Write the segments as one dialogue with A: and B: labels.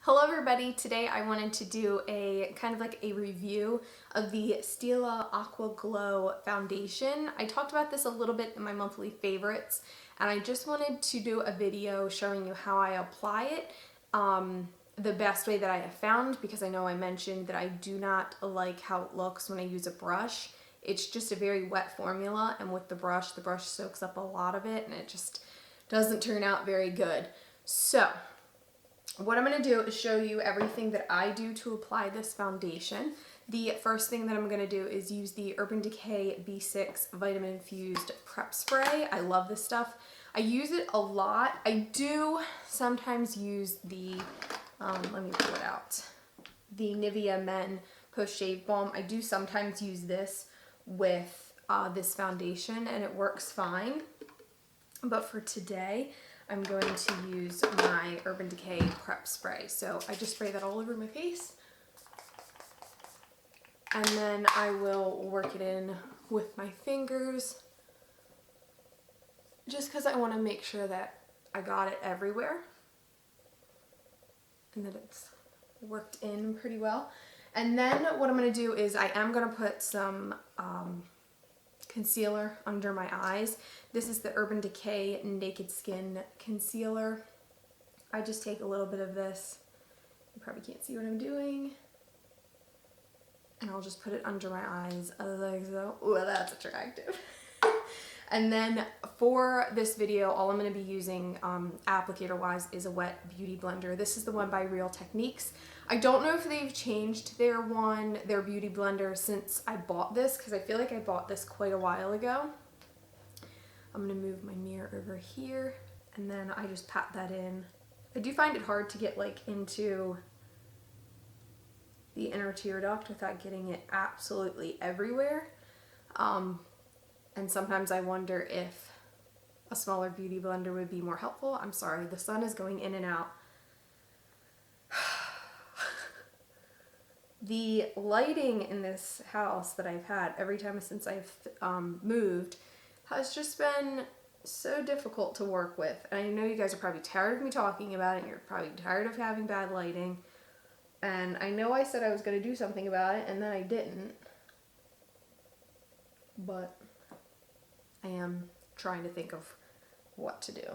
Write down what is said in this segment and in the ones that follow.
A: Hello everybody, today I wanted to do a kind of like a review of the Stila Aqua Glow foundation. I talked about this a little bit in my monthly favorites and I just wanted to do a video showing you how I apply it the best way that I have found, because I know I mentioned that I do not like how it looks when I use a brush. It's just a very wet formula, and with the brush soaks up a lot of it and it just doesn't turn out very good. So what I'm going to do is show you everything that I do to apply this foundation. The first thing that I'm going to do is use the Urban Decay B6 Vitamin Infused Prep Spray. I love this stuff. I use it a lot. I do sometimes use the, let me pull it out, the Nivea Men Post Shave Balm. I do sometimes use this with this foundation and it works fine. But for today, I'm going to use my Urban Decay Prep Spray. So I just spray that all over my face. And then I will work it in with my fingers, just because I want to make sure that I got it everywhere and that it's worked in pretty well. And then what I'm going to do is I am going to put some concealer under my eyes. This is the Urban Decay Naked Skin Concealer. I just take a little bit of this. You probably can't see what I'm doing. And I'll just put it under my eyes like so. Ooh, that's attractive. And then for this video, all I'm going to be using applicator-wise is a wet beauty blender. This is the one by Real Techniques. I don't know if they've changed their beauty blender since I bought this, because I feel like I bought this quite a while ago. I'm going to move my mirror over here, and then I just pat that in. I do find it hard to get like into the inner tear duct without getting it absolutely everywhere. And sometimes I wonder if a smaller beauty blender would be more helpful. I'm sorry, the sun is going in and out. The lighting in this house that I've had every time since I've moved has just been so difficult to work with. And I know you guys are probably tired of me talking about it, and you're probably tired of having bad lighting. And I know I said I was going to do something about it, and then I didn't. But I am trying to think of what to do.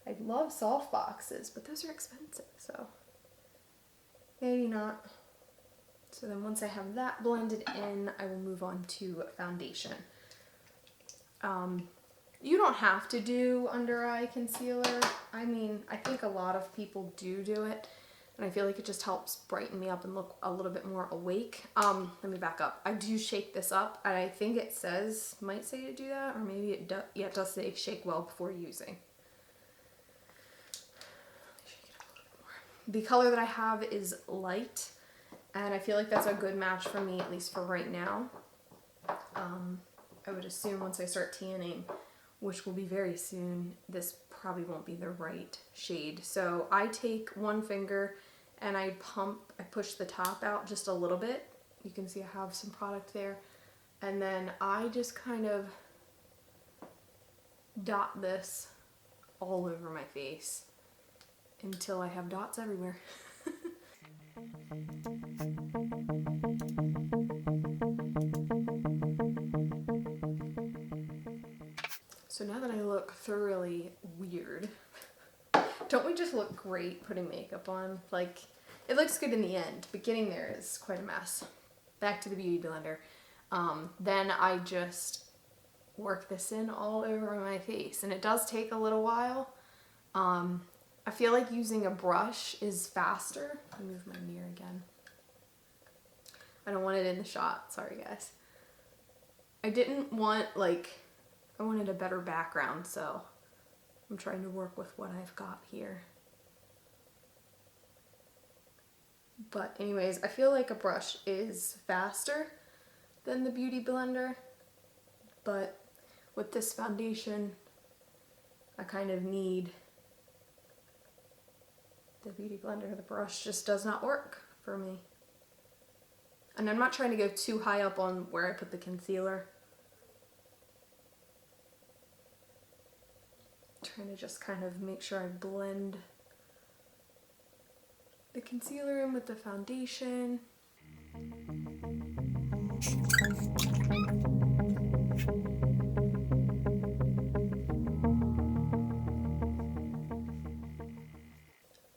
A: I love soft boxes, but those are expensive, so maybe not. So then once I have that blended in, I will move on to foundation. You don't have to do under eye concealer. I mean, I think a lot of people do it, and I feel like it just helps brighten me up and look a little bit more awake. Let me back up. I do shake this up, and I think it might say to do that, or maybe it does. Yeah, it does say shake well before using. Shake it up a little bit more. The color that I have is light, and I feel like that's a good match for me, at least for right now. I would assume once I start tanning, which will be very soon, this probably won't be the right shade. So I take one finger and I push the top out just a little bit. You can see I have some product there. And then I just kind of dot this all over my face until I have dots everywhere. So now that I look thoroughly weird, don't we just look great putting makeup on? Like, it looks good in the end, but getting there is quite a mess. Back to the beauty blender. Then I just work this in all over my face, and it does take a little while. I feel like using a brush is faster. Let me move my mirror again. I don't want it in the shot, sorry guys. I didn't want, I wanted a better background, so I'm trying to work with what I've got here. But anyways, I feel like a brush is faster than the beauty blender, but with this foundation, I kind of need the beauty blender. The brush just does not work for me. And I'm not trying to go too high up on where I put the concealer. Trying to just kind of make sure I blend the concealer in with the foundation.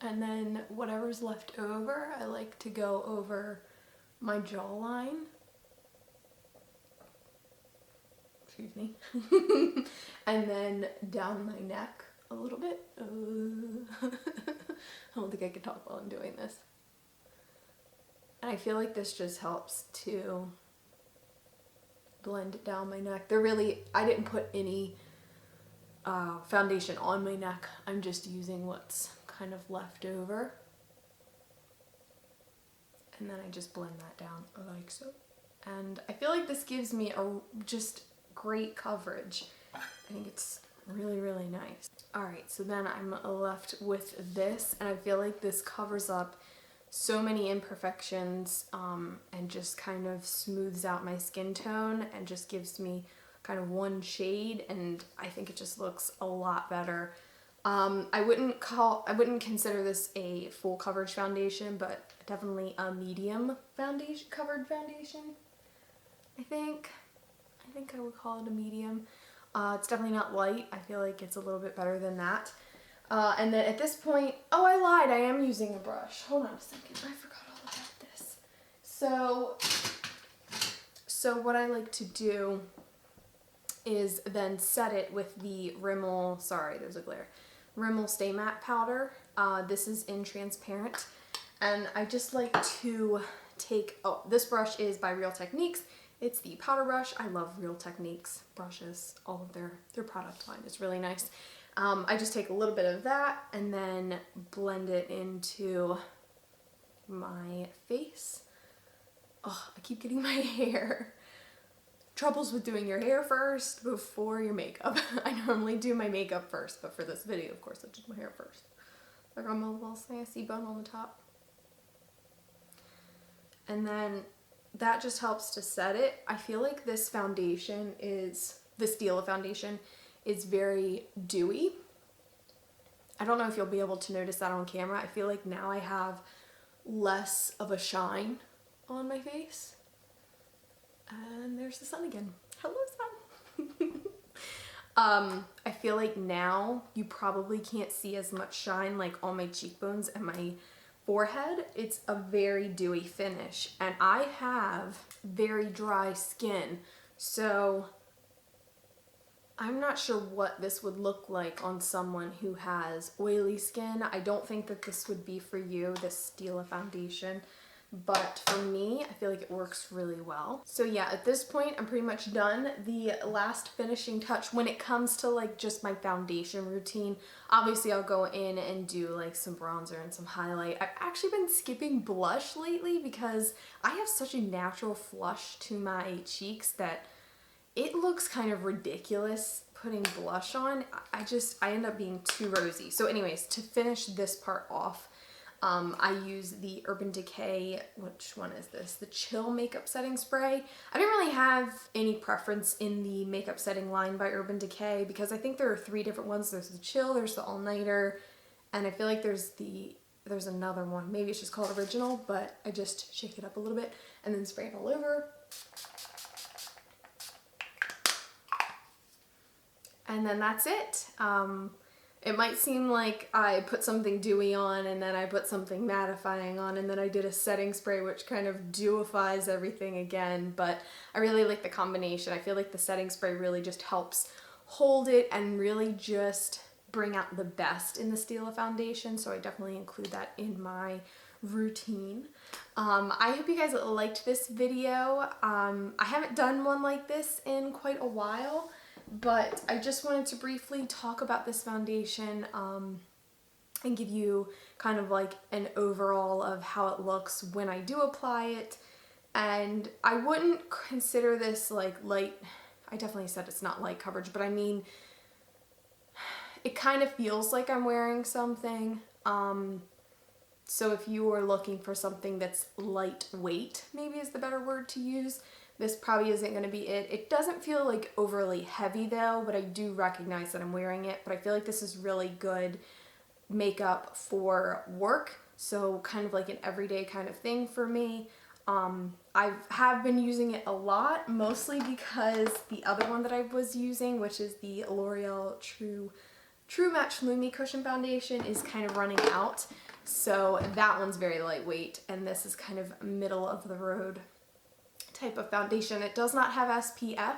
A: And then whatever's left over, I like to go over my jawline. Excuse me. And then down my neck a little bit. I don't think I can talk while I'm doing this. And I feel like this just helps to blend it down my neck. I didn't put any foundation on my neck. I'm just using what's kind of left over. And then I just blend that down like so. And I feel like this gives me just great coverage. I think it's really, really nice. All right, so then I'm left with this, and I feel like this covers up so many imperfections and just kind of smooths out my skin tone and just gives me kind of one shade, and I think it just looks a lot better. I wouldn't consider this a full coverage foundation, but definitely a medium covered foundation. I think I would call it a medium. It's definitely not light. I feel like it's a little bit better than that. And then at this point, oh, I lied. I am using a brush. Hold on a second. I forgot all about this. So what I like to do is then set it with the Rimmel, sorry, there's a glare, Rimmel Stay Matte powder. This is in transparent. And I just like to take, this brush is by Real Techniques. It's the powder brush. I love Real Techniques brushes, all of their product line. It's really nice. I just take a little bit of that and then blend it into my face. Oh, I keep getting my hair. Troubles with doing your hair first before your makeup. I normally do my makeup first, but for this video, of course, I did my hair first. I got my little sassy bun on the top. And then that just helps to set it. I feel like this foundation is, the Stila foundation is very dewy. I don't know if you'll be able to notice that on camera. I feel like now I have less of a shine on my face. And there's the sun again. Hello, sun. I feel like now you probably can't see as much shine like on my cheekbones and my forehead. It's a very dewy finish, and I have very dry skin, so I'm not sure what this would look like on someone who has oily skin. I don't think that this would be for you, this Stila foundation, but for me, I feel like it works really well. So yeah, at this point, I'm pretty much done. The last finishing touch when it comes to like just my foundation routine, obviously I'll go in and do like some bronzer and some highlight. I've actually been skipping blush lately because I have such a natural flush to my cheeks that it looks kind of ridiculous putting blush on. I end up being too rosy. So anyways, to finish this part off, I use the Urban Decay, which one is this? The Chill Makeup Setting Spray. I didn't really have any preference in the makeup setting line by Urban Decay because I think there are 3 different ones. There's the Chill, there's the All Nighter, and I feel like there's another one. Maybe it's just called Original, but I just shake it up a little bit and then spray it all over. And then that's it. It might seem like I put something dewy on and then I put something mattifying on and then I did a setting spray which kind of dewifies everything again, but I really like the combination. I feel like the setting spray really just helps hold it and really just bring out the best in the Stila foundation, so I definitely include that in my routine. I hope you guys liked this video. I haven't done one like this in quite a while, but I just wanted to briefly talk about this foundation and give you kind of like an overall of how it looks when I do apply it. And I wouldn't consider this like light, I definitely said it's not light coverage, but I mean, it kind of feels like I'm wearing something. So if you are looking for something that's lightweight, maybe is the better word to use, this probably isn't going to be it. It doesn't feel like overly heavy though, but I do recognize that I'm wearing it. But I feel like this is really good makeup for work. so kind of like an everyday kind of thing for me. I have been using it a lot, mostly because the other one that I was using, which is the L'Oreal True Match Lumi Cushion Foundation, is kind of running out. So that one's very lightweight, and this is kind of middle of the road type of foundation. It does not have SPF,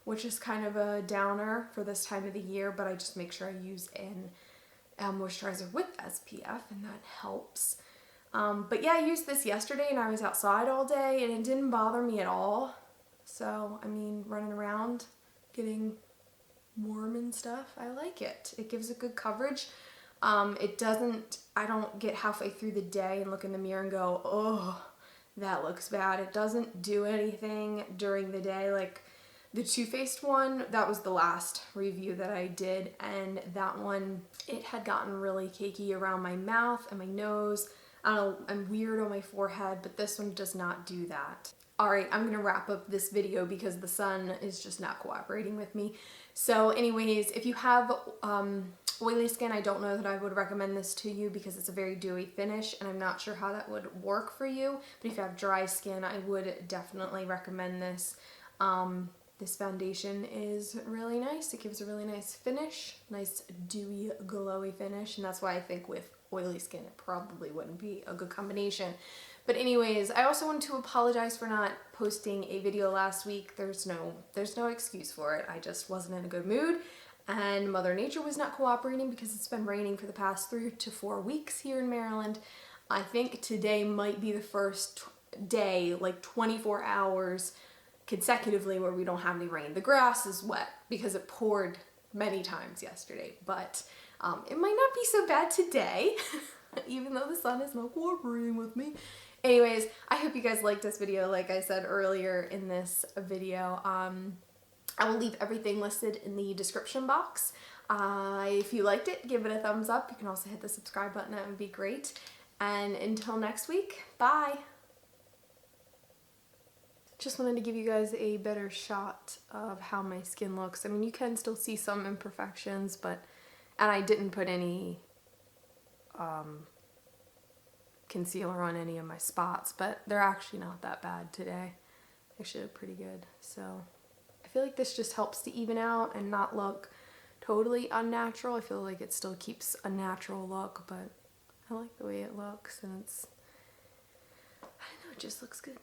A: which is kind of a downer for this time of the year, but I just make sure I use a moisturizer with SPF, and that helps. But yeah, I used this yesterday and I was outside all day and it didn't bother me at all. So, I mean, running around, getting warm and stuff, I like it. It gives a good coverage. I don't get halfway through the day and look in the mirror and go, oh, that looks bad. It doesn't do anything during the day. Like the Too Faced one, that was the last review that I did, and that one, it had gotten really cakey around my mouth and my nose. I don't know, I'm weird on my forehead, but this one does not do that. Alright, I'm gonna wrap up this video because the sun is just not cooperating with me. So anyways, if you have oily skin, I don't know that I would recommend this to you because it's a very dewy finish and I'm not sure how that would work for you. But if you have dry skin, I would definitely recommend this. This foundation is really nice. It gives a really nice finish, nice dewy, glowy finish, and that's why I think with oily skin it probably wouldn't be a good combination. But anyways, I also want to apologize for not posting a video last week. There's no excuse for it. I just wasn't in a good mood, and Mother Nature was not cooperating because it's been raining for the past 3 to 4 weeks here in Maryland. I think today might be the first day, like 24 hours consecutively, where we don't have any rain. The grass is wet because it poured many times yesterday, but it might not be so bad today, even though the sun is not cooperating with me. Anyways, I hope you guys liked this video. Like I said earlier in this video, I will leave everything listed in the description box. If you liked it, give it a thumbs up. You can also hit the subscribe button. That would be great. And until next week, bye. Just wanted to give you guys a better shot of how my skin looks. I mean, you can still see some imperfections, but, and I didn't put any concealer on any of my spots, but they're actually not that bad today. They actually look pretty good. So I feel like this just helps to even out and not look totally unnatural. I feel like it still keeps a natural look, but I like the way it looks, and it's, I don't know, it just looks good.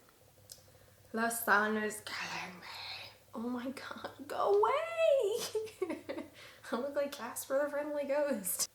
A: The sun is killing me. Oh my god, go away! I look like Casper the Friendly Ghost.